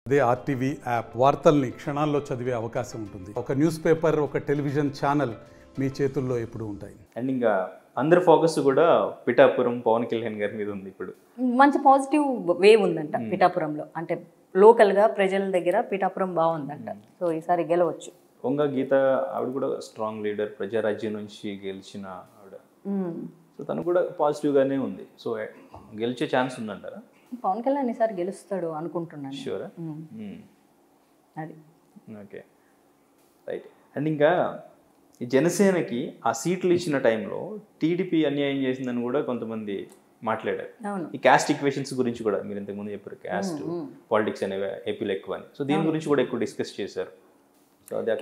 అదే RTV app వార్తల్ని క్షణాల్లో చదివే అవకాశం ఉంటుంది. ఒక న్యూస్ పేపర్, ఒక టెలివిజన్ ఛానల్ మీ చేతుల్లో ఎప్పుడు ఉంటాయి. అండ్ ఇంకా అందరి ఫోకస్ కూడా పిఠాపురం పవన్ కళ్యాణ్ గారి మీద ఉంది. ఇప్పుడు మంచి పాజిటివ్ వేవ్ ఉందంట పిఠాపురంలో. అంటే లోకల్గా ప్రజల దగ్గర పిఠాపురం బాగుందంట. సో ఈసారి గెలవచ్చు. వంగ గీత ఆవిడ కూడా స్ట్రాంగ్ లీడర్, ప్రజారాజ్యం నుంచి గెలిచిన ఆవిడ. సో తను కూడా పాజిటివ్గానే ఉంది. సో గెలిచే ఛాన్స్ ఉందంటారా? పవన్ కళ్యాణ్ ఈసారి గెలుస్తాడు అనుకుంటున్నాను. షూరా? అది ఓకే, రైట్. అండ్ ఇంకా ఈ జనసేనకి ఆ సీట్లు ఇచ్చిన టైంలో టీడీపీ అన్యాయం చేసిందని కూడా కొంతమంది మాట్లాడారు. ఈ క్యాస్ట్ ఈక్వేషన్స్ గురించి కూడా మీరు ఇంతకుముందు చెప్పారు, క్యాస్ట్ పాలిటిక్స్ అనేవి ఏపీలో ఎక్కువ అని. సో దీని గురించి కూడా ఎక్కువ డిస్కస్ చేశారు.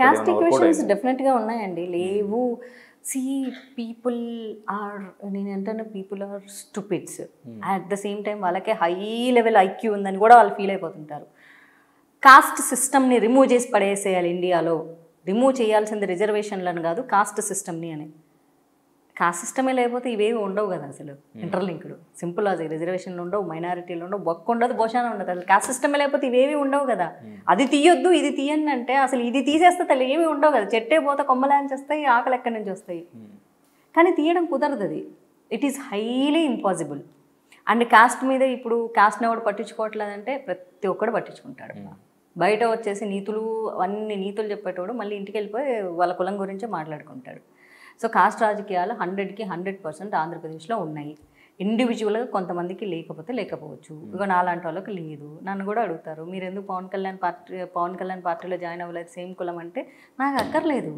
క్యాస్ట్ ఈక్వేషన్స్ డెఫినెట్గా ఉన్నాయండి. లేవు. సి పీపుల్ ఆర్, నేను ఏంటంటే people are stupids. At the same time వాళ్ళకే హై లెవెల్ ఐక్యూ ఉందని కూడా వాళ్ళు ఫీల్ అయిపోతుంటారు. కాస్ట్ సిస్టమ్ని రిమూవ్ చేసి పడేసేయాలి ఇండియాలో. రిమూవ్ చేయాల్సింది రిజర్వేషన్లను కాదు, కాస్ట్ సిస్టమ్ని అని. కాస్ట్ సిస్టమే లేకపోతే ఇవేవి ఉండవు కదా అసలు. ఇంటర్లింక్డ్ సింపుల్ అది. రిజర్వేషన్లు ఉండవు, మైనారిటీలు ఉండవు, బొక్క ఉండదు, భోషణ ఉండదు. అసలు కాస్ట్ సిస్టమే లేకపోతే ఇవేవి ఉండవు కదా. అది తీయొద్దు, ఇది తీయండి అంటే అసలు ఇది తీసేస్తే తల్లి ఏమి ఉండవు కదా. చెట్టే పోతే కొమ్మలాంచి వస్తాయి, ఆకలి ఎక్కడి నుంచి వస్తాయి. కానీ తీయడం కుదరదు. అది it is highly impossible. And cost మీద ఇప్పుడు కాస్ట్ని ఎవడు పట్టించుకోవట్లేదంటే ప్రతి ఒక్కడు పట్టించుకుంటాడు. బయట వచ్చేసి నీతులు, అన్ని నీతులు చెప్పేటోడు మళ్ళీ ఇంటికి వెళ్ళిపోయి వాళ్ళ కులం గురించే మాట్లాడుకుంటాడు. సో కాస్ట్ రాజకీయాలు 100కి 100% ఆంధ్రప్రదేశ్లో ఉన్నాయి. ఇండివిజువల్గా కొంతమందికి లేకపోతే లేకపోవచ్చు. ఇక నాలాంటి వాళ్ళకి లేదు. నన్ను కూడా అడుగుతారు, మీరు ఎందుకు పవన్ కళ్యాణ్ పార్టీలో జాయిన్ అవ్వలేదు, సేమ్ కులం అంటే నాకు అక్కర్లేదు.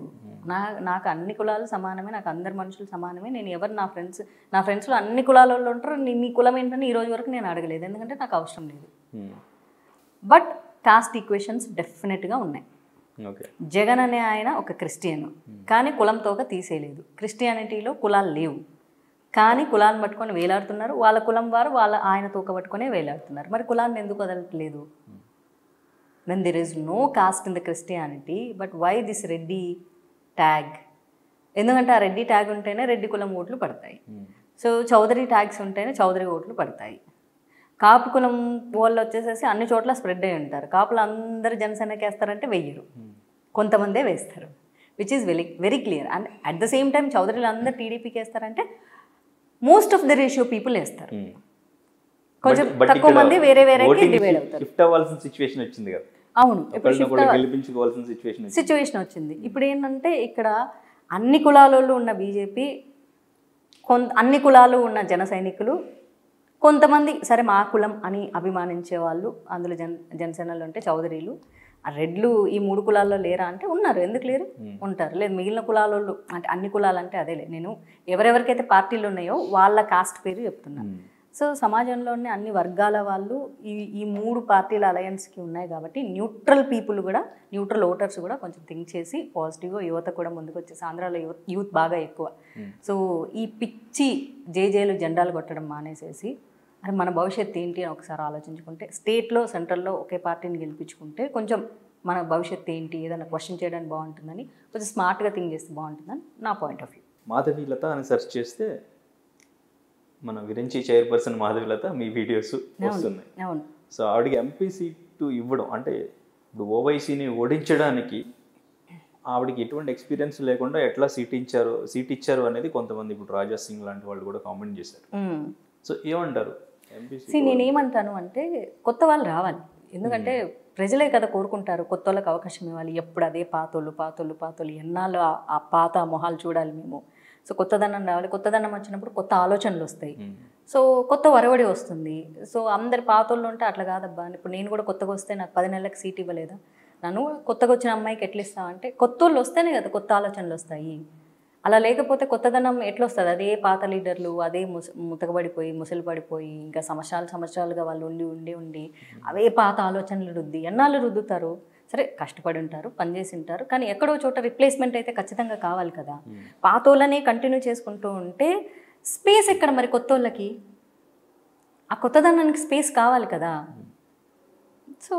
నాకు అన్ని కులాలు సమానమే, నాకు అందరు మనుషులు సమానమే. నేను ఎవరు నా ఫ్రెండ్స్లో అన్ని కులాల వాళ్ళు ఉంటారు. మీ కులం ఏంటని ఈ రోజు వరకు నేను అడగలేదు, ఎందుకంటే నాకు అవసరం లేదు. బట్ కాస్ట్ ఈక్వేషన్స్ డెఫినెట్గా ఉన్నాయి. జగన్ అనే ఆయన ఒక క్రిస్టియన్, కానీ కులంతోక తీసేయలేదు. క్రిస్టియానిటీలో కులాలు లేవు, కానీ కులాన్ని పట్టుకొని వేలాడుతున్నారు. వాళ్ళ కులం వారు ఆయన తోక పట్టుకొనే వేలాడుతున్నారు. మరి కులాన్ని ఎందుకు వదలట్లేదు? When there is no caste in the Christianity, but why this Reddy tag? ఎందుకంటే ఆ రెడ్డి ట్యాగ్ ఉంటేనే రెడ్డి కులం ఓట్లు పడతాయి. సో చౌదరి ట్యాగ్స్ ఉంటేనే చౌదరి ఓట్లు పడతాయి. కాపు కులం వాళ్ళు వచ్చేసేసి అన్ని చోట్ల స్ప్రెడ్ అయి ఉంటారు. కాపులు అందరూ జనసేనకి వేస్తారంటే వెయ్యరు, కొంతమందే వేస్తారు, which is very clear. And at the same time చౌదరిలు అందరూ టీడీపీకి వేస్తారంటే most of the ratio people వేస్తారు. కొంచెం తక్కువ మంది వేరే వేరేకి డివైడ్ అవుతారు. అవును, సిచ్యువేషన్ వచ్చింది. ఇప్పుడు ఏంటంటే ఇక్కడ అన్ని కులాలలో ఉన్న బీజేపీ, అన్ని కులాలు ఉన్న జన సైనికులు, కొంతమంది సరే మా కులం అని అభిమానించే వాళ్ళు అందులో జనసేనలో అంటే చౌదరీలు. ఆ రెడ్లు ఈ 3 కులాల్లో లేరా అంటే ఉన్నారు. ఎందుకు లేరు? ఉంటారు. లేదు మిగిలిన కులాలలో అంటే అన్ని కులాలు అంటే అదేలే, నేను ఎవరెవరికైతే పార్టీలు ఉన్నాయో వాళ్ళ కాస్ట్ పేరు చెప్తున్నాను. సో సమాజంలోనే అన్ని వర్గాల వాళ్ళు ఈ 3 పార్టీల అలయన్స్కి ఉన్నాయి కాబట్టి న్యూట్రల్ పీపుల్ కూడా, న్యూట్రల్ ఓటర్స్ కూడా కొంచెం థింక్ చేసి పాజిటివ్గా యువత కూడా ముందుకు వచ్చేసి, ఆంధ్రాలో యూత్ బాగా ఎక్కువ. సో ఈ పిచ్చి జేజేలు జెండాలు కొట్టడం మానేసేసి అరే మన భవిష్యత్తు ఏంటి అని ఒకసారి ఆలోచించుకుంటే, స్టేట్లో సెంట్రల్లో ఒకే పార్టీని గెలిపించుకుంటే కొంచెం మన భవిష్యత్తు ఏంటి ఏదైనా క్వశ్చన్ చేయడానికి బాగుంటుందని, కొంచెం స్మార్ట్గా థింక్ చేస్తే బాగుంటుందని నా పాయింట్ ఆఫ్ వ్యూ. మాధవీలత అని సెర్చ్ చేస్తే మన విరించి చైర్పర్సన్ మాధవీలత మీ వీడియోస్ వస్తున్నాయి. అవును. సో ఆవిడకి ఎంపీ సీటు ఇవ్వడం అంటే ఇప్పుడు ఓవైసీని ఓడించడానికి ఆవిడకి ఎటువంటి ఎక్స్పీరియన్స్ లేకుండా ఎట్లా సీట్ ఇచ్చారు అనేది కొంతమంది, ఇప్పుడు రాజా సింగ్ లాంటి వాళ్ళు కూడా కామెంట్ చేశారు. సో ఏమంటారు? నేనేమంటాను అంటే కొత్త వాళ్ళు రావాలి. ఎందుకంటే ప్రజలే కదా కోరుకుంటారు కొత్త వాళ్ళకి అవకాశం ఇవ్వాలి. ఎప్పుడు అదే పాతోళ్ళు ఎన్నాళ్ళు ఆ పాత మొహాలు చూడాలి మేము. సో కొత్తదనం రావాలి. కొత్తదనం వచ్చినప్పుడు కొత్త ఆలోచనలు వస్తాయి. సో కొత్త వరవడి వస్తుంది. సో అందరు పాతోళ్ళు ఉంటే అట్లా కాదబ్బా. ఇప్పుడు నేను కూడా కొత్తగా వస్తే నాకు 10 నెలలకు సీట్ ఇవ్వలేదా? నన్ను కొత్తగా వచ్చిన అమ్మాయికి ఎట్లా ఇస్తామంటే కొత్త వాళ్ళు వస్తేనే కదా కొత్త ఆలోచనలు వస్తాయి. అలా లేకపోతే కొత్తదనం ఎట్లా వస్తుంది? అదే పాత లీడర్లు అదే ముతకబడిపోయి ముసలి పడిపోయి ఇంకా సంవత్సరాలుగా వాళ్ళు ఉండి అవే పాత ఆలోచనలు రుద్ది ఎన్నాళ్ళు రుద్దుతారు? సరే కష్టపడి ఉంటారు, పనిచేసి ఉంటారు, కానీ ఎక్కడో చోట రిప్లేస్మెంట్ అయితే ఖచ్చితంగా కావాలి కదా. పాతోళ్ళనే కంటిన్యూ చేసుకుంటూ ఉంటే స్పేస్ ఎక్కడ మరి కొత్తోళ్ళకి? ఆ కొత్తదనానికి స్పేస్ కావాలి కదా. So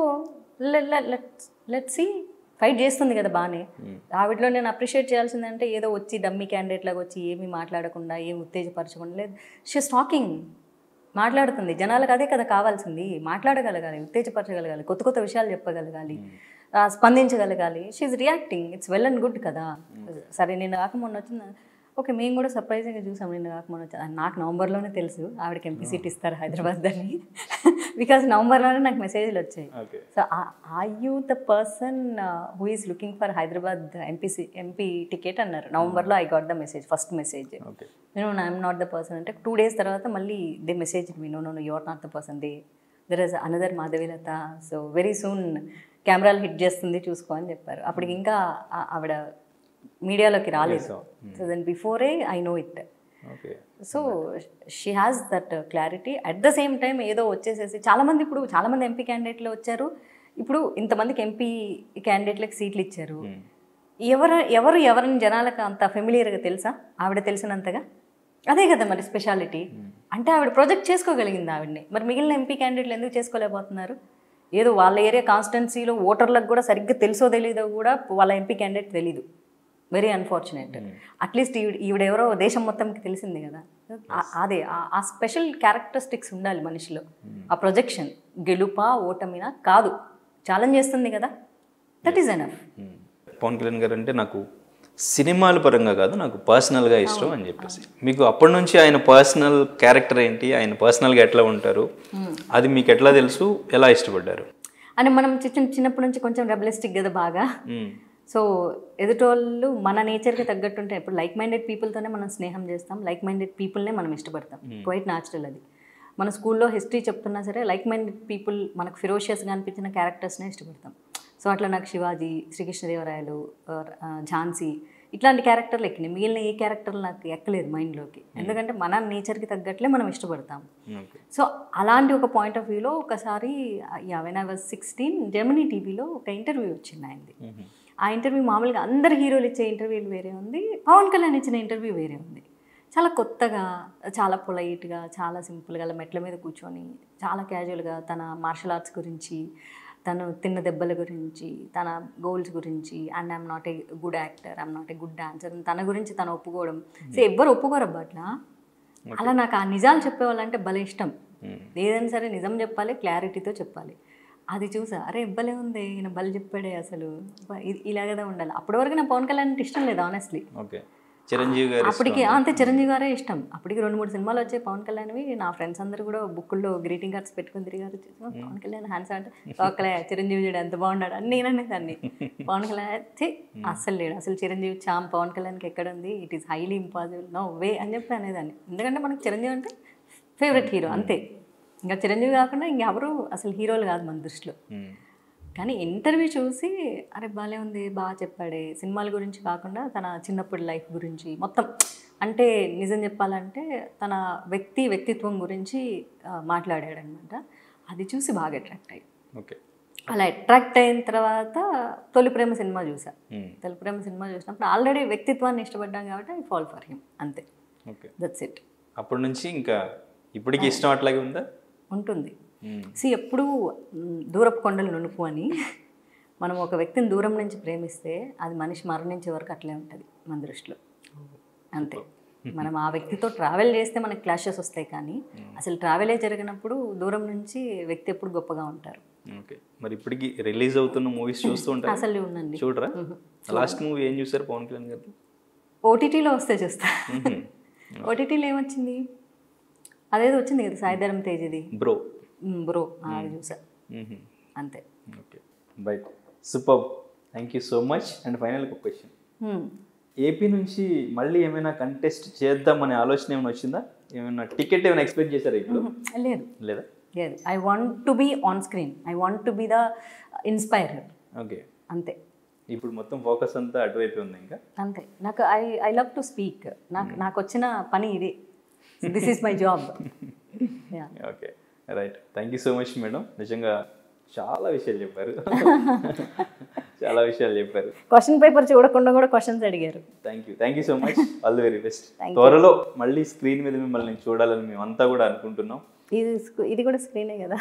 let's see. ఫైట్ చేస్తుంది కదా బాగానే. ఆవిడలో నేను అప్రిషియేట్ చేయాల్సిందంటే ఏదో వచ్చి డమ్మీ క్యాండిడేట్ లాగా వచ్చి ఏమీ మాట్లాడకుండా ఏమి ఉత్తేజపరచకుండా లేదు. She's talking. మాట్లాడుతుంది. జనాలకు అదే కదా కావాల్సింది, మాట్లాడగలగాలి, ఉత్తేజపరచగలగాలి, కొత్త కొత్త విషయాలు చెప్పగలగాలి, స్పందించగలగాలి. She reacting, it's well and good కదా. సరే నేను రాకమొన్న వచ్చింది, ఓకే మేము కూడా సర్ప్రైజింగ్గా చూసాం. నేను రాకమొన్న వచ్చి నాకు నవంబర్లోనే తెలుసు ఆవిడకి ఎంపీ సీట్ ఇస్తారు హైదరాబాద్ అని, బికాజ్ నవంబర్లోనే నాకు మెసేజ్లు వచ్చాయి. So are you the person who is looking for Hyderabad MP ticket అన్నారు. నవంబర్లో I got the message, first message. I'm not the person అంటే 2 days తర్వాత మళ్ళీ they message me, no you are not the person, there is another Madhavilatha, so very soon కెమెరాలు hit చేస్తుంది చూసుకో అని చెప్పారు. అప్పటికి ఇంకా ఆవిడ మీడియాలోకి రాలేదు. So then before I know it. So she has that clarity. At the same time ఏదో వచ్చేసేసి చాలామంది ఎంపీ క్యాండిడేట్లు వచ్చారు, ఇప్పుడు ఇంతమందికి ఎంపీ క్యాండిడేట్లకు సీట్లు ఇచ్చారు. ఎవరిని జనాలకు అంత ఫెమిలియర్గా తెలుసా? ఆవిడ తెలిసినంతగా అదే కదా మరి స్పెషాలిటీ. అంటే ఆవిడ ప్రొజెక్ట్ చేసుకోగలిగింది ఆవిడని. మరి మిగిలిన ఎంపీ క్యాండిడేట్లు ఎందుకు చేసుకోలేకపోతున్నారు? ఏదో వాళ్ళ ఏరియా కాన్స్టిట్యున్సీలో ఓటర్లకు కూడా సరిగ్గా తెలుసో తెలీదో కూడా వాళ్ళ ఎంపీ క్యాండిడేట్ తెలీదు. Very unfortunate. అట్లీస్ట్ ఈవిడెవరో దేశం మొత్తంకి తెలిసింది కదా. అదే ఆ స్పెషల్ క్యారెక్టరిస్టిక్స్ ఉండాలి మనిషిలో. ఆ ప్రొజెక్షన్ గెలుపా ఓటమినా కాదు, ఛాలెంజ్ చేస్తుంది కదా, that is enough. Pawan Kalyan గారు అంటే నాకు సినిమాల పరంగా కాదు, నాకు పర్సనల్గా ఇష్టం అని చెప్పేసి, మీకు అప్పటి నుంచి ఆయన పర్సనల్ క్యారెక్టర్ ఏంటి, ఆయన పర్సనల్గా ఎట్లా ఉంటారు, అది మీకు ఎట్లా తెలుసు, ఎలా ఇష్టపడ్డారు? అని మనం చిన్నప్పటి నుంచి కొంచెం రెబలిస్టిక్ కదా బాగా. సో ఎదుటోళ్ళు మన నేచర్కి తగ్గట్టుంటే, ఇప్పుడు లైక్ మైండెడ్ పీపుల్తోనే మనం స్నేహం చేస్తాం, లైక్ మైండెడ్ పీపుల్నే మనం ఇష్టపడతాం. క్వైట్ న్యాచురల్ అది. మన స్కూల్లో హిస్టరీ చెప్తున్నా సరే లైక్ మైండెడ్ పీపుల్ మనకు ఫిరోషియస్గా అనిపించిన క్యారెక్టర్స్నే ఇష్టపడతాం. సో అట్లా నాకు శివాజీ, శ్రీకృష్ణదేవరాయలు, ఝాన్సీ ఇట్లాంటి క్యారెక్టర్లు ఎక్కినాయి. మిగిలిన ఏ క్యారెక్టర్లు నాకు ఎక్కలేదు మైండ్లోకి, ఎందుకంటే మన నేచర్కి తగ్గట్లే మనం ఇష్టపడతాం. సో అలాంటి ఒక పాయింట్ ఆఫ్ వ్యూలో ఒకసారి వెన్ ఐ వాజ్ 16 జెమినీ టీవీలో ఒక ఇంటర్వ్యూ వచ్చింది ఆయనది. ఆ ఇంటర్వ్యూ మామూలుగా అందరు హీరోలు ఇచ్చే ఇంటర్వ్యూలు వేరే ఉంది, పవన్ కళ్యాణ్ ఇచ్చిన ఇంటర్వ్యూ వేరే ఉంది. చాలా కొత్తగా, చాలా పొలైట్గా, చాలా సింపుల్గా అలా మెట్ల మీద కూర్చొని చాలా క్యాజువల్గా తన మార్షల్ ఆర్ట్స్ గురించి, తను తిన్న దెబ్బల గురించి, తన గోల్స్ గురించి, and I'm not a good actor, I'm not a good dancer, తన గురించి తను ఒప్పుకోవడం. సో ఎవ్వరు ఒప్పుకోరబ్బా అట్లా. అలా నాకు ఆ నిజాలు చెప్పేవాళ్ళంటే భలే ఇష్టం. ఏదైనా సరే నిజం చెప్పాలి, క్లారిటీతో చెప్పాలి. అది చూసా, అరే ఇవ్వలే ఉంది ఈయన బలి చెప్పాడే, అసలు ఇలాగదా ఉండాలి. అప్పటి వరకు నా పవన్ కళ్యాణ్ అంటే ఇష్టం లేదు ఆనెస్ట్లీ. చిరంజీవి గారు అప్పటికి అంతే, చిరంజీవి గారే ఇష్టం. అప్పటికి 2-3 సినిమాలు వచ్చాయి పవన్ కళ్యాణ్వి. నా ఫ్రెండ్స్ అందరూ కూడా బుక్కుల్లో గ్రీటింగ్ కార్డ్స్ పెట్టుకుని తిరిగారు. పవన్ కళ్యాణ్ హ్యాండ్స్ అంటే ఒకలే చిరంజీవి చూడు ఎంత బాగున్నాడు అని నేను అనేదాన్ని. పవన్ కళ్యాణ్ అస్సలు లేడు, అసలు చిరంజీవి చామ్ పవన్ కళ్యాణ్కి ఎక్కడ ఉంది, it is highly impossible, no way అని చెప్పి అనేదాన్ని. ఎందుకంటే మనకు చిరంజీవి అంటే ఫేవరెట్ హీరో అంతే. ఇంకా చిరంజీవి కాకుండా ఇంకెవరు అసలు హీరోలు కాదు మన దృష్టిలో. కానీ ఇంటర్వ్యూ చూసి అరే బాగానే ఉంది, బాగా చెప్పాడే, సినిమాల గురించి కాకుండా తన చిన్నప్పటి లైఫ్ గురించి మొత్తం, అంటే నిజం చెప్పాలంటే తన వ్యక్తిత్వం గురించి మాట్లాడాడు అనమాట. అది చూసి బాగా అట్రాక్ట్ అయ్యి, అలా అట్రాక్ట్ అయిన తర్వాత తొలి ప్రేమ సినిమా చూసా. తొలి ప్రేమ సినిమా చూసినప్పుడు ఆల్రెడీ వ్యక్తిత్వాన్ని ఇష్టపడ్డాం కాబట్టి ఐ ఫాల్ ఫర్ హిమ్ అంతే. That's it. అప్పటి నుంచి ఇంకా ఇప్పటికి ఇష్టం అట్లాగే ఉందా? ఉంటుంది. ఎప్పుడు దూరపు కొండలు నునుపు అని, మనం ఒక వ్యక్తిని దూరం నుంచి ప్రేమిస్తే అది మనిషి మరణించే వరకు అట్లే ఉంటుంది మన దృష్టిలో అంతే. మనం ఆ వ్యక్తితో ట్రావెల్ చేస్తే మనకి క్లాషెస్ వస్తాయి, కానీ అసలు ట్రావెలే జరిగినప్పుడు దూరం నుంచి వ్యక్తి ఎప్పుడు గొప్పగా ఉంటారు. ఓకే, మరి ఇప్పటికి రిలీజ్ అవుతున్న మూవీస్ చూస్తూ ఉంటారు? అసలు ఉండండి, చూడరా? లాస్ట్ మూవీ ఏం చూసారు పవన్ కళ్యాణ్ గారు? ఓటీటీలో వస్తే చూస్తా. ఓటీటీలో ఏమొచ్చింది, అదేదో వచ్చింది కదా సాయిధరం తేజది, బ్రో అది చూసా అంతే. Okay bite, super, thank you so much. And final ఒక క్వశ్చన్, ఏపీ నుంచి మళ్ళీ ఏమైనా కంటెస్ట్ చేద్దామనే ఆలోచన ఏమైనా వచ్చిందా? ఏమైనా టికెట్ ఏమైనా ఎక్స్పెక్ట్ చేశారా ఇప్పుడు? లేదు. లేదా? లేదు. I want to be on screen, I want to be the inspirer. Okay అంతే. అంతే. ఇప్పుడు మొత్తం ఫోకస్ అంతా అటువైపు ఉంది ఇంకా అంతే. నాకు ఐ లవ్ టు స్పీక్. నాకు వచ్చిన పని ఇదే, this is my job. Okay right, thank you so much madam. నిజంగా చాలా విషయాలు చెప్పారు, చాలా విషయాలు చెప్పారు. క్వశ్చన్ పేపర్ చూడకుండా కూడా క్వశ్చన్స్ అడిగారు. Thank you so much, all the very best. త్వరలో మళ్ళీ స్క్రీన్ మీద మిమ్మల్ని చూడాలని మేమంతా కూడా అనుకుంటున్నాం. ఇది కూడా స్క్రీనే కదా?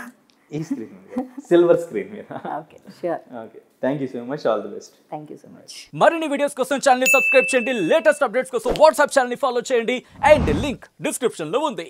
ఈ స్క్రీన్ మీద, సిల్వర్ స్క్రీన్ మీద. Okay sure. Okay, thank you so much, all the best. Thank you so much. మరిన్ని వీడియోస్ కోసం ఛానల్ ని సబ్స్క్రైబ్ చేయండి, లేటెస్ట్ అప్డేట్స్ కోసం వాట్సాప్ ఛానల్ ని ఫాలో చేయండి, అండ్ లింక్ డిస్క్రిప్షన్ లో ఉంది.